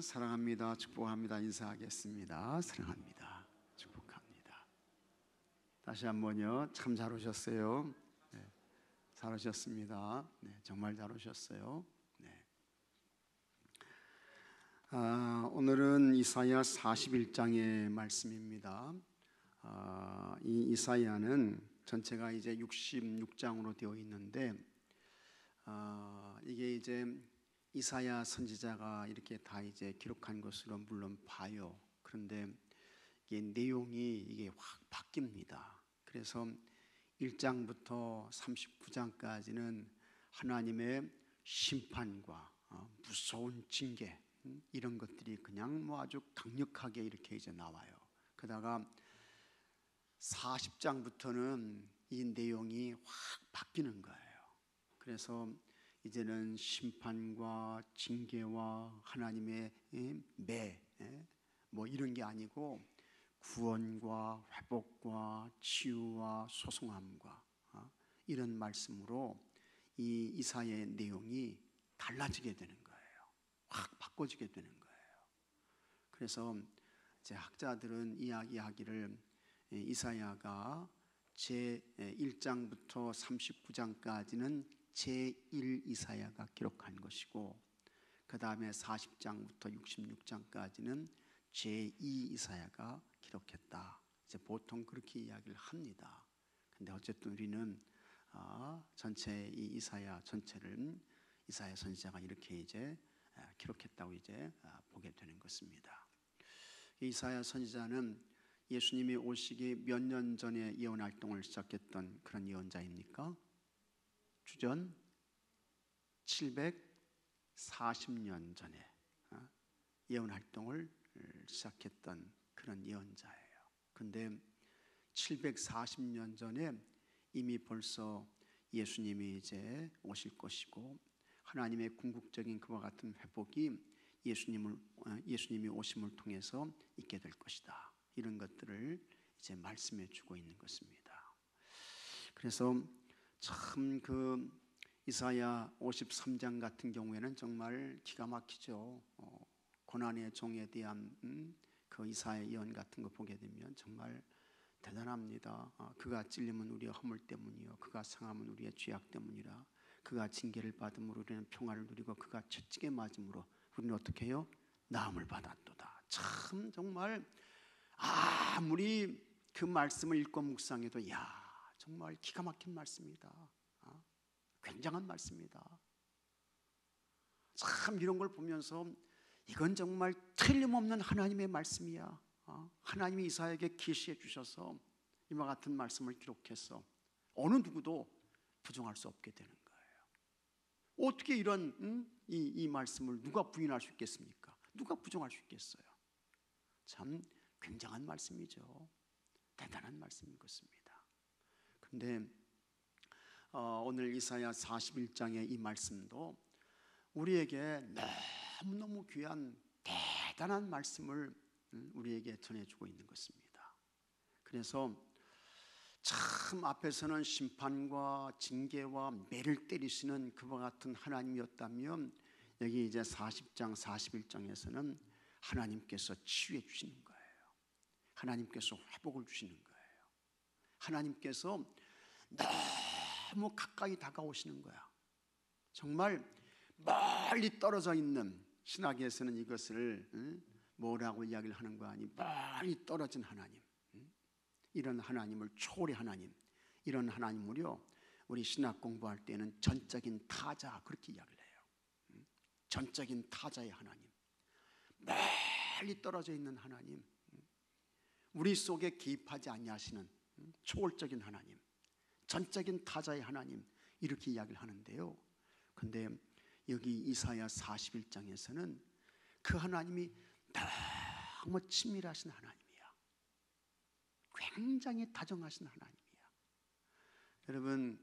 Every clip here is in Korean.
사랑합니다. 축복합니다. 인사하겠습니다. 사랑합니다. 축복합니다. 다시 한번요. 참 잘 오셨어요. 네, 잘 오셨습니다. 네, 정말 잘 오셨어요. 네. 오늘은 이사야 41장의 말씀입니다. 이 이사야는 전체가 이제 66장으로 되어 있는데 이게 이제 이사야 선지자가 이렇게 다 이제 기록한 것으로 물론 봐요. 그런데 이게 내용이 이게 확 바뀝니다. 그래서 1장부터 39장까지는 하나님의 심판과 무서운 징계 이런 것들이 그냥 뭐 아주 강력하게 이렇게 이제 나와요. 그러다가 40장부터는 이 내용이 확 바뀌는 거예요. 그래서 이제는 심판과 징계와 하나님의 매 뭐 이런 게 아니고 구원과 회복과 치유와 소송함과 이런 말씀으로 이 이사야의 내용이 달라지게 되는 거예요. 확 바꿔지게 되는 거예요. 그래서 이제 학자들은 이야기하기를 이사야가 제 1장부터 39장까지는 제1 이사야가 기록한 것이고 그 다음에 40장부터 66장까지는 제2 이사야가 기록했다. 이제 보통 그렇게 이야기를 합니다. 근데 어쨌든 우리는 전체 이 이사야 전체를 이사야 선지자가 이렇게 이제 기록했다고 이제 보게 되는 것입니다. 이사야 선지자는 예수님이 오시기 몇 년 전에 예언 활동을 시작했던 그런 예언자입니까? 주전 740년 전에 예언 활동을 시작했던 그런 예언자예요. 근데 740년 전에 이미 벌써 예수님이 이제 오실 것이고 하나님의 궁극적인 그와 같은 회복이 예수님이 오심을 통해서 있게 될 것이다. 이런 것들을 이제 말씀해 주고 있는 것입니다. 그래서 참 그 이사야 53장 같은 경우에는 정말 기가 막히죠. 고난의 종에 대한 그 이사야 예언 같은 거 보게 되면 정말 대단합니다. 그가 찔림은 우리의 허물 때문이요 그가 상함은 우리의 죄악 때문이라. 그가 징계를 받음으로 우리는 평화를 누리고 그가 채찍에 맞음으로 우리는 어떻게 해요? 나음을 받았도다. 참 정말 아무리 그 말씀을 읽고 묵상해도 정말 기가 막힌 말씀이다. 굉장한 말씀이다. 참 이런 걸 보면서 이건 정말 틀림없는 하나님의 말씀이야. 하나님이 이사야에게 계시해 주셔서 이와 같은 말씀을 기록해서 어느 누구도 부정할 수 없게 되는 거예요. 어떻게 이런 이 말씀을 누가 부인할 수 있겠습니까? 누가 부정할 수 있겠어요? 참 굉장한 말씀이죠. 대단한 말씀인 것입니다. 그런데 오늘 이사야 41장의 이 말씀도 우리에게 너무너무 귀한 대단한 말씀을 우리에게 전해주고 있는 것입니다. 그래서 참 앞에서는 심판과 징계와 매를 때리시는 그와 같은 하나님이었다면 여기 이제 40장 41장에서는 하나님께서 치유해 주시는 거예요. 하나님께서 회복을 주시는 거예요. 하나님께서 너무 가까이 다가오시는 거야. 정말 멀리 떨어져 있는, 신학에서는 이것을 뭐라고 이야기를 하는 거 아니, 멀리 떨어진 하나님, 이런 하나님을 초월의 하나님, 이런 하나님을요 우리 신학 공부할 때는 전적인 타자 그렇게 이야기를 해요. 전적인 타자의 하나님, 멀리 떨어져 있는 하나님, 우리 속에 개입하지 아니하시는 초월적인 하나님, 전적인 타자의 하나님, 이렇게 이야기를 하는데요. 근데 여기 이사야 41장에서는 그 하나님이 너무 친밀하신 하나님이야. 굉장히 다정하신 하나님이야. 여러분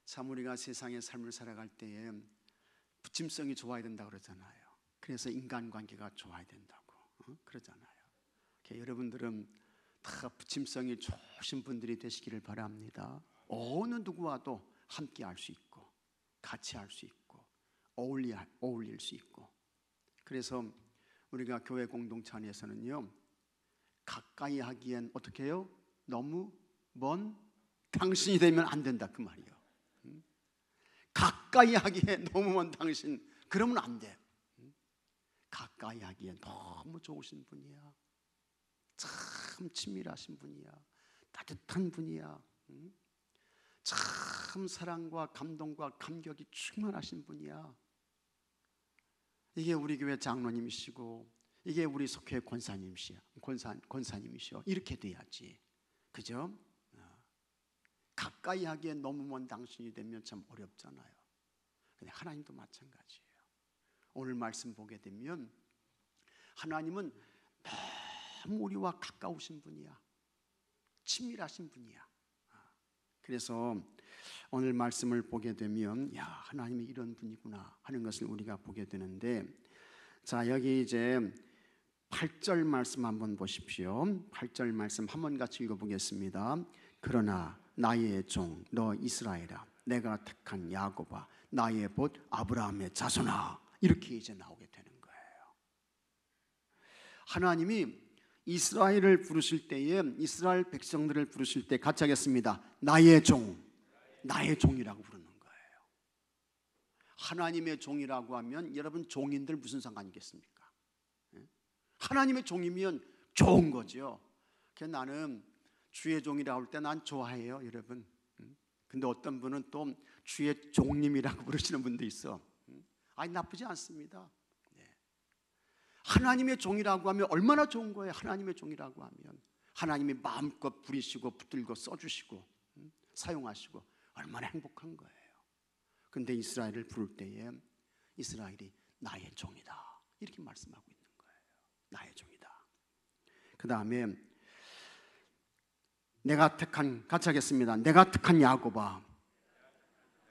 참 우리가 세상의 삶을 살아갈 때에 부침성이 좋아야 된다고 그러잖아요. 그래서 인간관계가 좋아야 된다고 그러잖아요. 여러분들은 다 부침성이 좋으신 분들이 되시기를 바랍니다. 어느 누구와도 함께 할 수 있고 같이 할 수 있고 어울릴 수 있고. 그래서 우리가 교회 공동체 안에서는요, 가까이 하기엔 어떻게 해요? 너무 먼 당신이 되면 안 된다 그 말이에요. 가까이 하기에 너무 먼 당신, 그러면 안 돼. 가까이 하기에 너무 좋으신 분이야. 참 친밀하신 분이야. 따뜻한 분이야. 참 사랑과 감동과 감격이 충만하신 분이야. 이게 우리 교회 장로님이시고, 이게 우리 속회 권사님이시오. 이렇게 돼야지. 그죠? 가까이 하기에 너무 먼 당신이 되면 참 어렵잖아요. 근데 하나님도 마찬가지예요. 오늘 말씀 보게 되면 하나님은 너무 우리와 가까우신 분이야. 친밀하신 분이야. 그래서 오늘 말씀을 보게 되면 야, 하나님이 이런 분이구나 하는 것을 우리가 보게 되는데, 자, 여기 이제 8절 말씀 한번 보십시오. 8절 말씀 한번 같이 읽어보겠습니다. 그러나 나의 종 너 이스라엘아, 내가 택한 야곱아, 나의 봇 아브라함의 자손아, 이렇게 이제 나오게 되는 거예요. 하나님이 이스라엘을 부르실 때에, 이스라엘 백성들을 부르실 때 같이 하겠습니다. 나의 종, 나의 종이라고 부르는 거예요. 하나님의 종이라고 하면 여러분, 종인들 무슨 상관이겠습니까? 하나님의 종이면 좋은 거죠. 그래서 나는 주의 종이라고 할 때 난 좋아해요, 여러분. 근데 어떤 분은 또 주의 종님이라고 부르시는 분도 있어. 아니, 나쁘지 않습니다. 하나님의 종이라고 하면 얼마나 좋은 거예요. 하나님의 종이라고 하면 하나님이 마음껏 부리시고 붙들고 써주시고 사용하시고 얼마나 행복한 거예요. 근데 이스라엘을 부를 때에 이스라엘이 나의 종이다 이렇게 말씀하고 있는 거예요. 나의 종이다. 그 다음에 내가 택한, 같이 하겠습니다. 내가 택한 야곱아,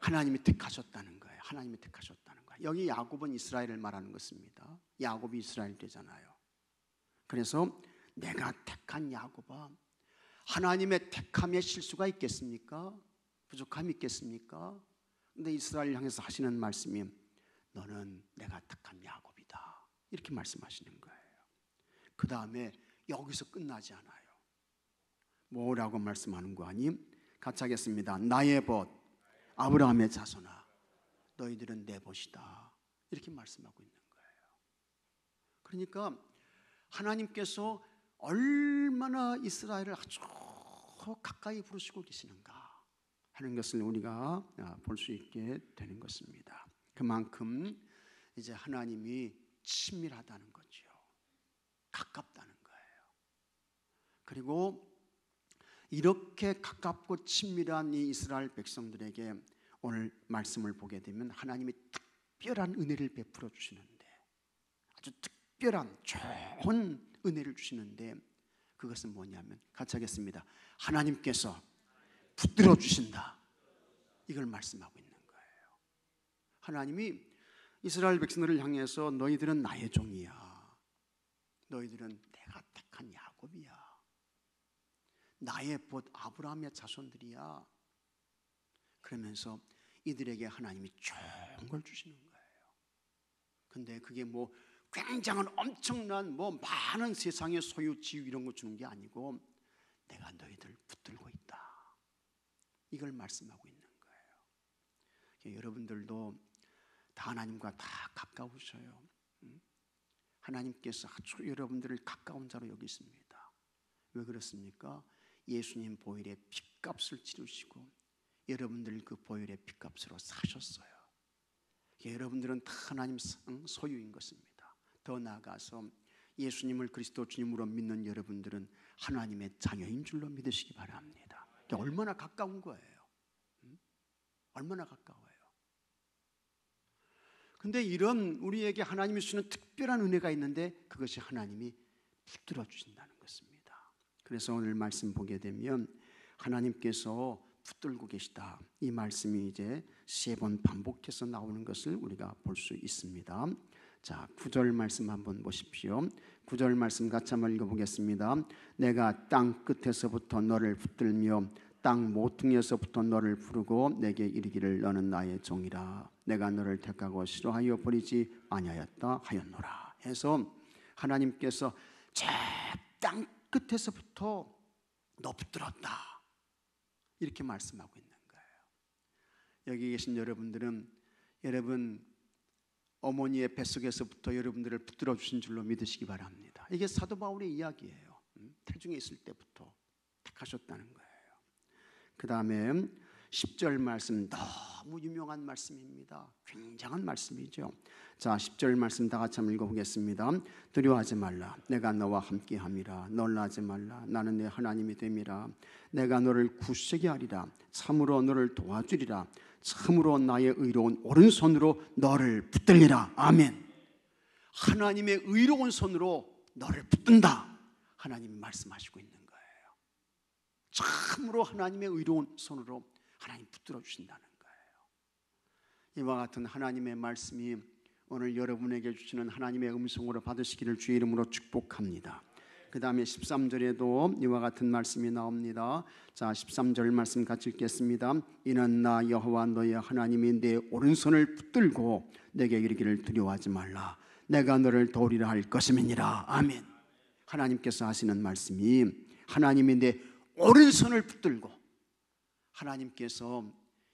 하나님이 택하셨다는 거예요. 하나님이 택하셨다는 거예요. 여기 야곱은 이스라엘을 말하는 것입니다. 야곱이 이스라엘 되잖아요. 그래서 내가 택한 야곱아, 하나님의 택함에 실수가 있겠습니까? 부족함이 있겠습니까? 근데 이스라엘 향해서 하시는 말씀이 너는 내가 택한 야곱이다 이렇게 말씀하시는 거예요. 그 다음에 여기서 끝나지 않아요. 뭐라고 말씀하는 거 아니? 같이 하겠습니다. 나의 벗 아브라함의 자손아, 너희들은 내 벗이다 이렇게 말씀하고 있는 거예요. 그러니까 하나님께서 얼마나 이스라엘을 아주 가까이 부르시고 계시는가 하는 것을 우리가 볼 수 있게 되는 것입니다. 그만큼 이제 하나님이 친밀하다는 거죠. 가깝다는 거예요. 그리고 이렇게 가깝고 친밀한 이 이스라엘 백성들에게 오늘 말씀을 보게 되면 하나님이 특별한 은혜를 베풀어 주시는데, 아주 특별한 좋은 은혜를 주시는데, 그것은 뭐냐면 같이 하겠습니다. 하나님께서 붙들어 주신다 이걸 말씀하고 있는 거예요. 하나님이 이스라엘 백성들을 향해서 너희들은 나의 종이야, 너희들은 내가 택한 야곱이야, 나의 벗 아브라함의 자손들이야. 그러면서 이들에게 하나님이 좋은 걸 주시는 거예요. 근데 그게 뭐 굉장한 엄청난 뭐 많은 세상의 소유 지위 이런 거 주는 게 아니고 내가 너희들 붙들고 있다 이걸 말씀하고 있는 거예요. 여러분들도 다 하나님과 다 가까우셔요. 하나님께서 아주 여러분들을 가까운 자로 여기십니다. 왜 그렇습니까? 예수님 보혈의 핏값을 치르시고 여러분들 그 보혈의 핏값으로 사셨어요. 여러분들은 다 하나님 소유인 것입니다. 더 나아가서 예수님을 그리스도 주님으로 믿는 여러분들은 하나님의 자녀인 줄로 믿으시기 바랍니다. 얼마나 가까운 거예요. 얼마나 가까워요. 근데 이런 우리에게 하나님이 주시는 특별한 은혜가 있는데 그것이 하나님이 붙들어 주신다는 것입니다. 그래서 오늘 말씀 보게 되면 하나님께서 붙들고 계시다 이 말씀이 이제 3번 반복해서 나오는 것을 우리가 볼 수 있습니다. 자, 9절 말씀 한번 보십시오. 9절 말씀 같이 한번 읽어보겠습니다. 내가 땅 끝에서부터 너를 붙들며 땅 모퉁이에서부터 너를 부르고 내게 이르기를 너는 나의 종이라. 내가 너를 택하고 싫어하여 버리지 아니하였다 하였노라. 해서 하나님께서 저 땅 끝에서부터 너 붙들었다 이렇게 말씀하고 있는 거예요. 여기 계신 여러분들은 여러분 어머니의 뱃속에서부터 여러분들을 붙들어 주신 줄로 믿으시기 바랍니다. 이게 사도 바울의 이야기예요. 태중에 있을 때부터 택하셨다는 거예요. 그 다음에 10절 말씀, 너무 유명한 말씀입니다. 굉장한 말씀이죠. 자, 10절 말씀 다 같이 한번 읽어보겠습니다. 두려워하지 말라, 내가 너와 함께함이라. 놀라지 말라, 나는 내 하나님이 됨이라. 내가 너를 굳세게 하리라. 참으로 너를 도와주리라. 참으로 나의 의로운 오른손으로 너를 붙들리라. 아멘. 하나님의 의로운 손으로 너를 붙든다, 하나님이 말씀하시고 있는 거예요. 참으로 하나님의 의로운 손으로 하나님 붙들어 주신다는 거예요. 이와 같은 하나님의 말씀이 오늘 여러분에게 주시는 하나님의 음성으로 받으시기를 주의 이름으로 축복합니다. 그 다음에 13절에도 이와 같은 말씀이 나옵니다. 자, 13절 말씀 같이 읽겠습니다. 이는 나 여호와 너의 하나님이 내 오른손을 붙들고 내게 이르기를 두려워하지 말라, 내가 너를 도우리라 할 것임이니라. 아멘. 하나님께서 하시는 말씀이 하나님이 내 오른손을 붙들고, 하나님께서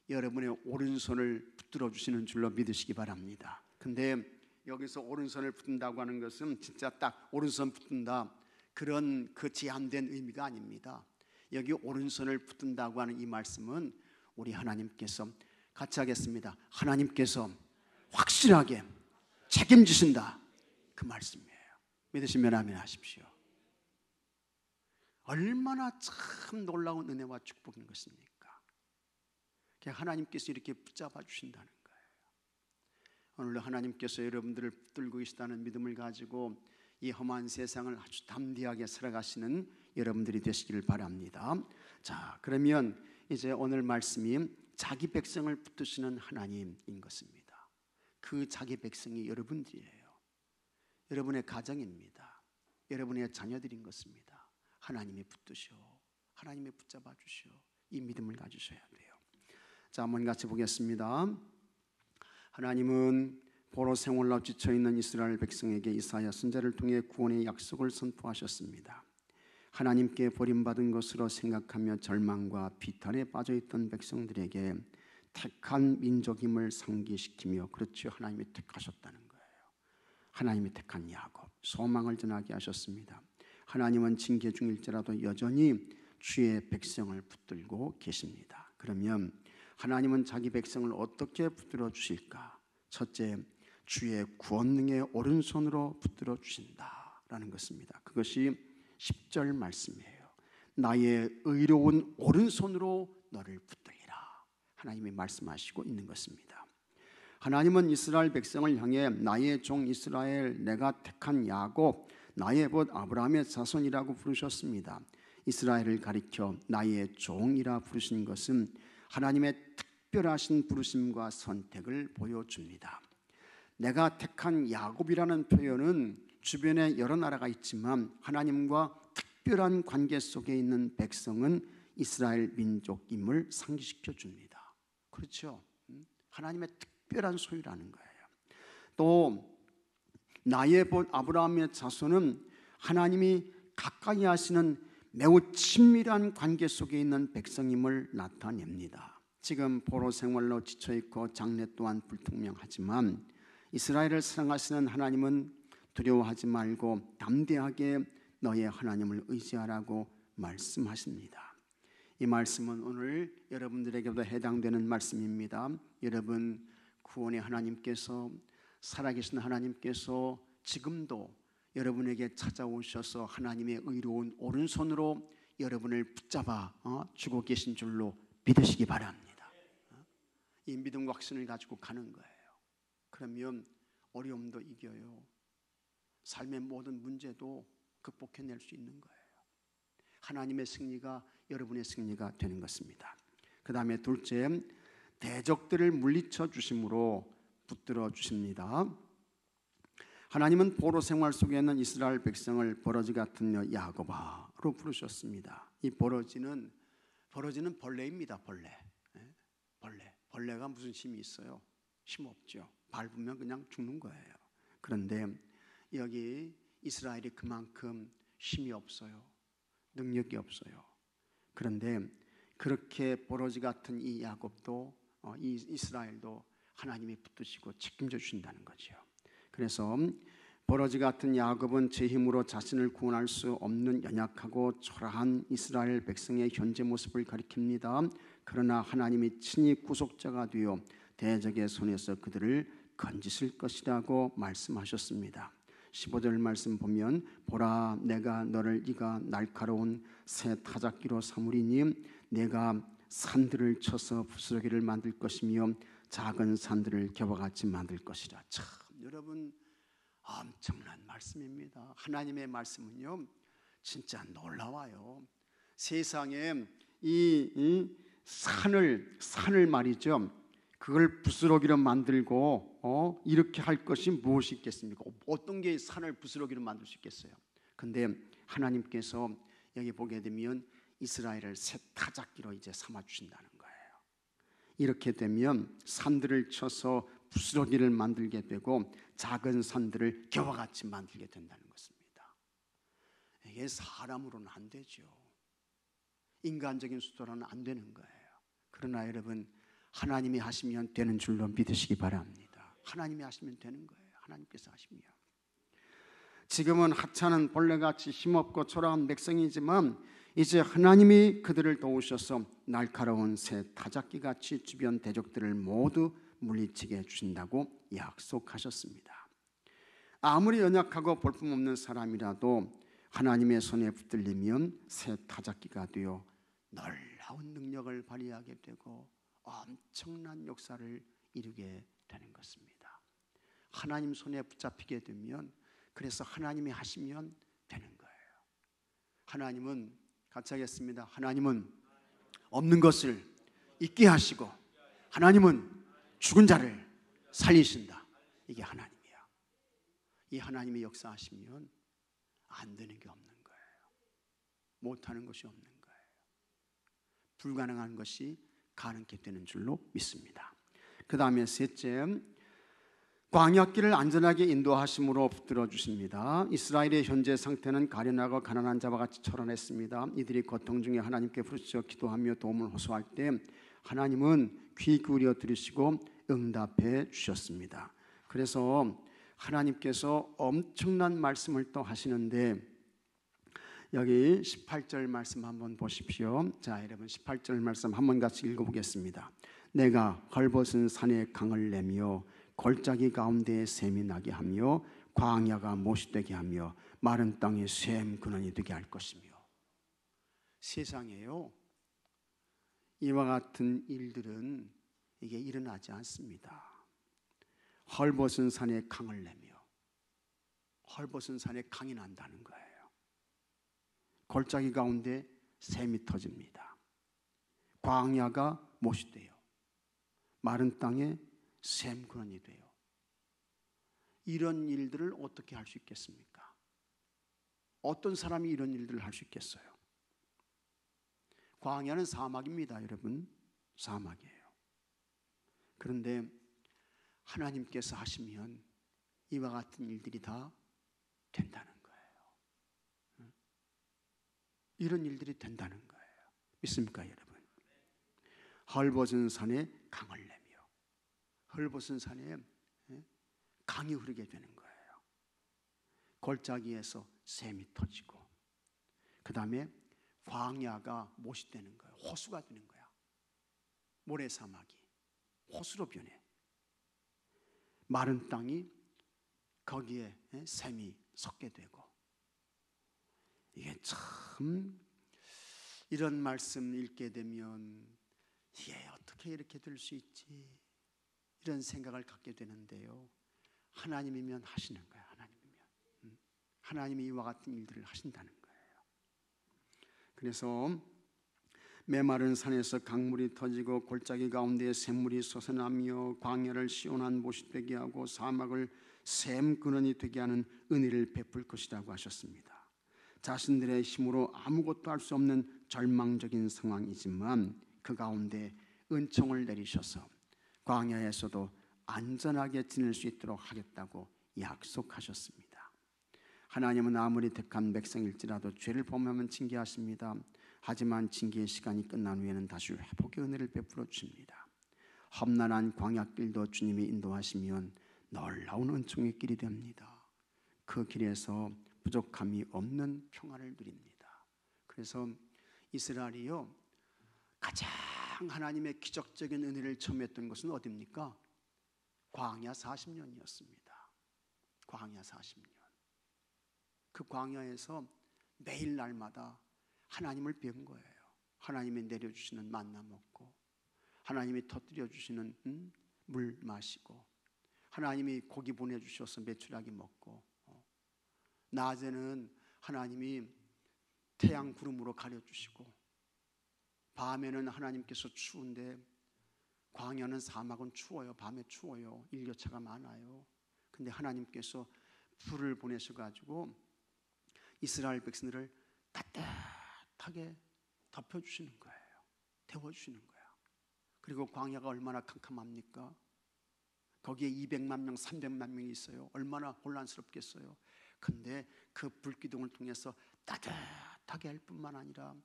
여러분의 오른손을 붙들어 주시는 줄로 믿으시기 바랍니다. 근데 여기서 오른손을 붙든다고 하는 것은 진짜 딱 오른손 붙든다 그런 그 제한된 의미가 아닙니다. 여기 오른손을 붙든다고 하는 이 말씀은 우리 하나님께서 같이 하겠습니다. 하나님께서 확실하게 책임지신다 그 말씀이에요. 믿으시면 아멘 하십시오. 얼마나 참 놀라운 은혜와 축복인 것입니까? 하나님께서 이렇게 붙잡아 주신다는 거예요. 오늘도 하나님께서 여러분들을 붙들고 계시다는 믿음을 가지고 이 험한 세상을 아주 담대하게 살아가시는 여러분들이 되시기를 바랍니다. 자, 그러면 이제 오늘 말씀이 자기 백성을 붙드시는 하나님인 것입니다. 그 자기 백성이 여러분들이에요. 여러분의 가정입니다. 여러분의 자녀들인 것입니다. 하나님이 붙드셔, 하나님이 붙잡아 주셔, 이 믿음을 가지셔야 돼요. 자, 한번 같이 보겠습니다. 하나님은 포로 생활로 지쳐있는 이스라엘 백성에게 이사야 선지자를 통해 구원의 약속을 선포하셨습니다. 하나님께 버림받은 것으로 생각하며 절망과 비탄에 빠져있던 백성들에게 택한 민족임을 상기시키며, 그렇죠, 하나님이 택하셨다는 거예요. 하나님이 택한 야곱, 소망을 전하게 하셨습니다. 하나님은 징계 중일지라도 여전히 주의 백성을 붙들고 계십니다. 그러면 하나님은 자기 백성을 어떻게 붙들어 주실까? 첫째, 주의 구원능의 오른손으로 붙들어 주신다라는 것입니다. 그것이 10절 말씀이에요. 나의 의로운 오른손으로 너를 붙들리라, 하나님이 말씀하시고 있는 것입니다. 하나님은 이스라엘 백성을 향해 나의 종 이스라엘, 내가 택한 야곱, 나의 벗 아브라함의 자손이라고 부르셨습니다. 이스라엘을 가리켜 나의 종이라 부르신 것은 하나님의 특별하신 부르심과 선택을 보여줍니다. 내가 택한 야곱이라는 표현은 주변에 여러 나라가 있지만 하나님과 특별한 관계 속에 있는 백성은 이스라엘 민족임을 상기시켜 줍니다. 그렇죠? 하나님의 특별한 소유라는 거예요. 또 나의 벗 아브라함의 자손은 하나님이 가까이 하시는 매우 친밀한 관계 속에 있는 백성임을 나타냅니다. 지금 포로 생활로 지쳐있고 장래 또한 불투명하지만 이스라엘을 사랑하시는 하나님은 두려워하지 말고 담대하게 너의 하나님을 의지하라고 말씀하십니다. 이 말씀은 오늘 여러분들에게도 해당되는 말씀입니다. 여러분, 구원의 하나님께서, 살아계신 하나님께서 지금도 여러분에게 찾아오셔서 하나님의 의로운 오른손으로 여러분을 붙잡아 주고 계신 줄로 믿으시기 바랍니다. 이 믿음과 확신을 가지고 가는 거예요. 그러면 어려움도 이겨요. 삶의 모든 문제도 극복해낼 수 있는 거예요. 하나님의 승리가 여러분의 승리가 되는 것입니다. 그 다음에 둘째, 대적들을 물리쳐 주심으로 붙들어 주십니다. 하나님은 포로 생활 속에 있는 이스라엘 백성을 버러지 같은 여 야곱아로 부르셨습니다. 이 버러지는 벌레입니다. 벌레가 무슨 힘이 있어요? 힘 없죠. 밟으면 그냥 죽는 거예요. 그런데 여기 이스라엘이 그만큼 힘이 없어요. 능력이 없어요. 그런데 그렇게 버러지 같은 이 야곱도 이 이스라엘도 하나님이 붙드시고 책임져 주신다는 거죠. 그래서 버러지 같은 야곱은 제 힘으로 자신을 구원할 수 없는 연약하고 초라한 이스라엘 백성의 현재 모습을 가리킵니다. 그러나 하나님이 친히 구속자가 되어 대적의 손에서 그들을 건지실 것이라고 말씀하셨습니다. 15절 말씀 보면 보라 내가 너를 네가 날카로운 새 타작기로 삼으리니 내가 산들을 쳐서 부스러기를 만들 것이며 작은 산들을 겨와같이 만들 것이라. 참 여러분 엄청난 말씀입니다. 하나님의 말씀은요 진짜 놀라워요. 세상에 이 산을 말이죠, 그걸 부스러기로 만들고 이렇게 할 것이 무엇이 있겠습니까? 어떤 게 산을 부스러기로 만들 수 있겠어요? 근데 하나님께서 여기 보게 되면 이스라엘을 새 타작기로 이제 삼아 주신다는 거예요. 이렇게 되면 산들을 쳐서 부스러기를 만들게 되고 작은 산들을 겨와같이 만들게 된다는 것입니다. 이게 사람으로는 안 되죠. 인간적인 수단으로는 안 되는 거예요. 그러나 여러분 하나님이 하시면 되는 줄로 믿으시기 바랍니다. 하나님이 하시면 되는 거예요. 하나님께서 하시면. 지금은 하찮은 벌레같이 힘없고 초라한 백성이지만 이제 하나님이 그들을 도우셔서 날카로운 새 타작기같이 주변 대적들을 모두 물리치게 해주신다고 약속하셨습니다. 아무리 연약하고 볼품없는 사람이라도 하나님의 손에 붙들리면 새 타작기가 되어 놀라운 능력을 발휘하게 되고 엄청난 역사를 이루게 되는 것입니다. 하나님 손에 붙잡히게 되면, 그래서 하나님이 하시면 되는 거예요. 하나님은 같이 하겠습니다. 하나님은 없는 것을 있게 하시고 하나님은 죽은 자를 살리신다. 이게 하나님이야. 이 하나님이 역사하시면 안 되는 게 없는 거예요. 못하는 것이 없는 거예요. 불가능한 것이 가능케 되는 줄로 믿습니다. 그 다음에 셋째, 광야길을 안전하게 인도하심으로 붙들어 주십니다. 이스라엘의 현재 상태는 가련하고 가난한 자와 같이 초라했습니다. 이들이 고통 중에 하나님께 부르짖어 기도하며 도움을 호소할 때 하나님은 귀 기울여 들으시고 응답해 주셨습니다. 그래서 하나님께서 엄청난 말씀을 또 하시는데, 여기 18절 말씀 한번 보십시오. 자, 여러분 18절 말씀 한번 같이 읽어보겠습니다. 내가 헐벗은 산에 강을 내며 골짜기 가운데에 샘이 나게 하며 광야가 못이 되게 하며 마른 땅에 샘 근원이 되게 할 것이며. 세상에요, 이와 같은 일들은 이게 일어나지 않습니다. 헐벗은 산에 강을 내며, 헐벗은 산에 강이 난다는 거예요. 골짜기 가운데 샘이 터집니다. 광야가 못이 돼요. 마른 땅에 샘 근원이 돼요. 이런 일들을 어떻게 할 수 있겠습니까? 어떤 사람이 이런 일들을 할 수 있겠어요? 광야는 사막입니다, 여러분. 사막이에요. 그런데 하나님께서 하시면 이와 같은 일들이 다 된다는 거예요. 이런 일들이 된다는 거예요. 믿습니까, 여러분? 헐벗은 산에 강을 내며, 헐벗은 산에 강이 흐르게 되는 거예요. 골짜기에서 샘이 터지고, 그 다음에 광야가 못이 되는 거예요. 호수가 되는 거야. 모래사막이 호수로 변해. 마른 땅이 거기에 샘이 섞게 되고. 이게 참, 이런 말씀 읽게 되면 이게 어떻게 이렇게 될 수 있지, 이런 생각을 갖게 되는데요, 하나님이면 하시는 거예요. 하나님이 이와 같은 일들을 하신다는 거예요. 그래서 메마른 산에서 강물이 터지고 골짜기 가운데 샘물이 솟아나며 광야를 시원한 못이 되게 하고 사막을 샘 근원이 되게 하는 은혜를 베풀 것이라고 하셨습니다. 자신들의 힘으로 아무것도 할 수 없는 절망적인 상황이지만 그 가운데 은총을 내리셔서 광야에서도 안전하게 지낼 수 있도록 하겠다고 약속하셨습니다. 하나님은 아무리 택한 백성일지라도 죄를 범하면 징계하십니다. 하지만 징계의 시간이 끝난 후에는 다시 회복의 은혜를 베풀어 주십니다. 험난한 광야길도 주님이 인도하시면 놀라운 은총의 길이 됩니다. 그 길에서 부족함이 없는 평안을 누립니다. 그래서 이스라엘이요, 가장 하나님의 기적적인 은혜를 체험했던 것은 어디입니까? 광야 40년이었습니다. 광야 40년. 그 광야에서 매일 날마다 하나님을 뵌 거예요. 하나님이 내려주시는 만나 먹고, 하나님이 터뜨려 주시는 물 마시고, 하나님이 고기 보내주셔서 메추라기 먹고, 낮에는 하나님이 태양 구름으로 가려주시고, 밤에는 하나님께서 추운데, 광야는 사막은 추워요. 밤에 추워요. 일교차가 많아요. 근데 하나님께서 불을 보내셔가지고 이스라엘 백성들을 따뜻하게 덮여주시는 거예요. 데워주시는 거예요. 그리고 광야가 얼마나 캄캄합니까? 거기에 200만 명, 300만 명이 있어요. 얼마나 혼란스럽겠어요. 근데 그 불기둥을 통해서 따뜻하게 할 뿐만 아니라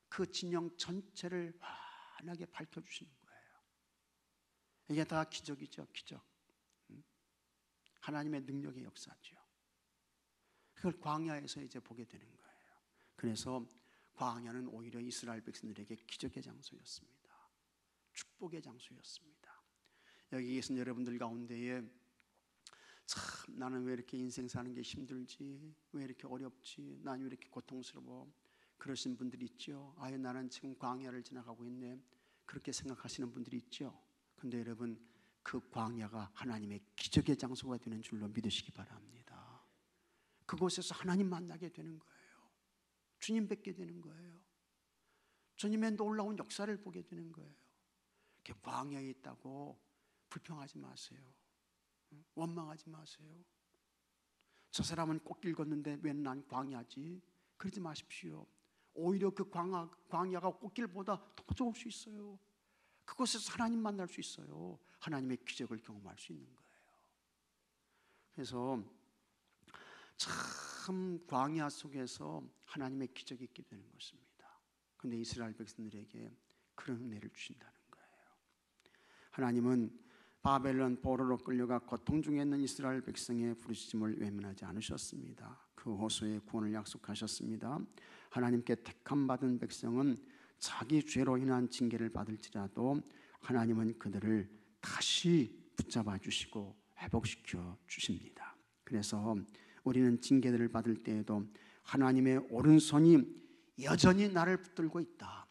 그 진영 전체를 환하게 밝혀주시는 거예요. 이게 다 기적이죠. 기적. 하나님의 능력의 역사죠. 그걸 광야에서 이제 보게 되는 거예요. 그래서 광야는 오히려 이스라엘 백성들에게 기적의 장소였습니다. 축복의 장소였습니다. 여기 계신 여러분들 가운데에 참 나는 왜 이렇게 인생 사는 게 힘들지, 왜 이렇게 어렵지, 난 왜 이렇게 고통스러워, 그러신 분들이 있죠. 아예 나는 지금 광야를 지나가고 있네, 그렇게 생각하시는 분들이 있죠. 근데 여러분, 그 광야가 하나님의 기적의 장소가 되는 줄로 믿으시기 바랍니다. 그곳에서 하나님 만나게 되는 거예요. 주님 뵙게 되는 거예요. 주님의 놀라운 역사를 보게 되는 거예요. 이렇게 광야에 있다고 불평하지 마세요. 원망하지 마세요. 저 사람은 꽃길 걷는데 왜 난 광야지? 그러지 마십시오. 오히려 그 광야가 꽃길보다 더 좋을 수 있어요. 그곳에서 하나님 만날 수 있어요. 하나님의 기적을 경험할 수 있는 거예요. 그래서 참 광야 속에서 하나님의 기적이 있게 되는 것입니다. 그런데 이스라엘 백성들에게 그런 은혜를 주신다는 거예요. 하나님은 바벨론 포로로 끌려가 고통 중에 있는 이스라엘 백성의 부르짖음을 외면하지 않으셨습니다. 그 호소의 구원을 약속하셨습니다. 하나님께 택함 받은 백성은 자기 죄로 인한 징계를 받을지라도 하나님은 그들을 다시 붙잡아 주시고 회복시켜 주십니다. 그래서 우리는 징계들을 받을 때에도 하나님의 오른손이 여전히 나를 붙들고 있다.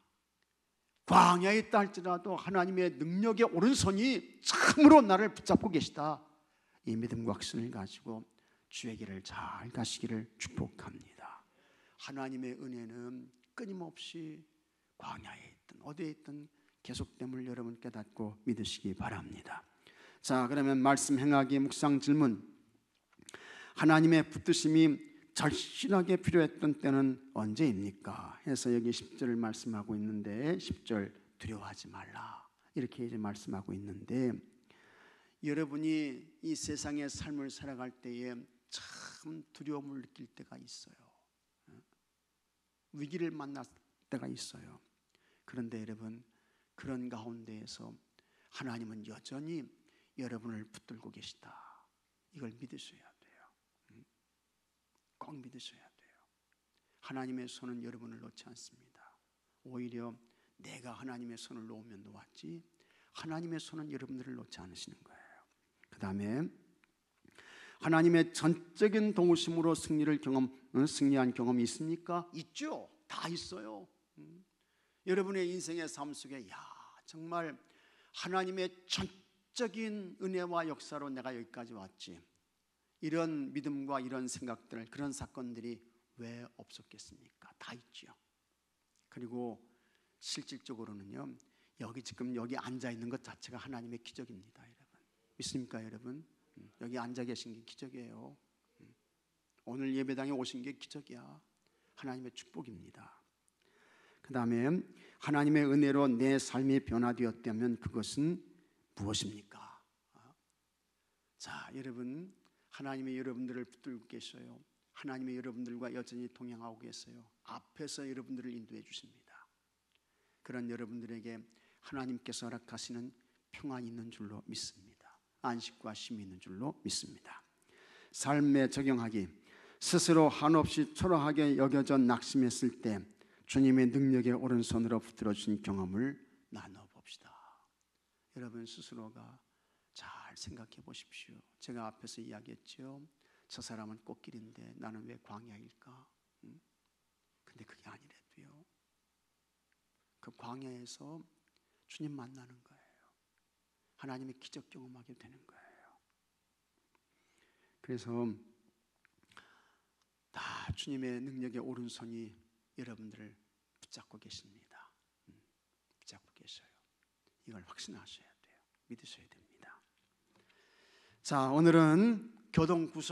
광야에 있다 할지라도 하나님의 능력의 오른손이 참으로 나를 붙잡고 계시다. 이 믿음과 확신을 가지고 주의 길을 잘 가시기를 축복합니다. 하나님의 은혜는 끊임없이 광야에 있든 어디에 있든 계속됨을 여러분 깨닫고 믿으시기 바랍니다. 자, 그러면 말씀 행하기 묵상 질문. 하나님의 붙드심이 절실하게 필요했던 때는 언제입니까? 해서 여기 10절을 말씀하고 있는데 10절 두려워하지 말라 이렇게 이제 말씀하고 있는데, 여러분이 이 세상의 삶을 살아갈 때에 참 두려움을 느낄 때가 있어요. 위기를 만날 때가 있어요. 그런데 여러분, 그런 가운데에서 하나님은 여전히 여러분을 붙들고 계시다. 이걸 믿으셔야 돼요. 꼭 믿으셔야 돼요. 하나님의 손은 여러분을 놓지 않습니다. 오히려 내가 하나님의 손을 놓으면 놓았지 하나님의 손은 여러분들을 놓지 않으시는 거예요. 그 다음에 하나님의 전적인 도우심으로 승리한 경험이 있습니까? 있죠. 다 있어요. 여러분의 인생의 삶 속에 정말 하나님의 전적인 은혜와 역사로 내가 여기까지 왔지, 이런 믿음과 이런 생각들, 그런 사건들이 왜 없었겠습니까? 다 있죠. 그리고 실질적으로는요, 지금 여기 앉아 있는 것 자체가 하나님의 기적입니다. 여러분 믿습니까? 여러분 여기 앉아 계신 게 기적이에요. 오늘 예배당에 오신 게 기적이야. 하나님의 축복입니다. 그 다음에 하나님의 은혜로 내 삶이 변화되었다면 그것은 무엇입니까? 자, 여러분, 하나님이 여러분들을 붙들고 계셔요. 하나님이 여러분들과 여전히 동행하고 계세요. 앞에서 여러분들을 인도해 주십니다. 그런 여러분들에게 하나님께서 허락하시는 평안이 있는 줄로 믿습니다. 안식과 쉼이 있는 줄로 믿습니다. 삶에 적용하기, 스스로 한없이 초라하게 여겨져 낙심했을 때 주님의 능력의 오른손으로 붙들어 주신 경험을 나눠봅시다. 여러분 스스로가 잘 생각해 보십시오. 제가 앞에서 이야기했죠. 저 사람은 꽃길인데 나는 왜 광야일까? 근데 그게 아니래도요, 그 광야에서 주님 만나는 거예요. 하나님의 기적 경험하게 되는 거예요. 그래서 다 주님의 능력의 오른손이 여러분들을 붙잡고 계십니다. 붙잡고 계셔요. 이걸 확신하셔야 돼요. 믿으셔야 됩니다. 자, 오늘은 교동구속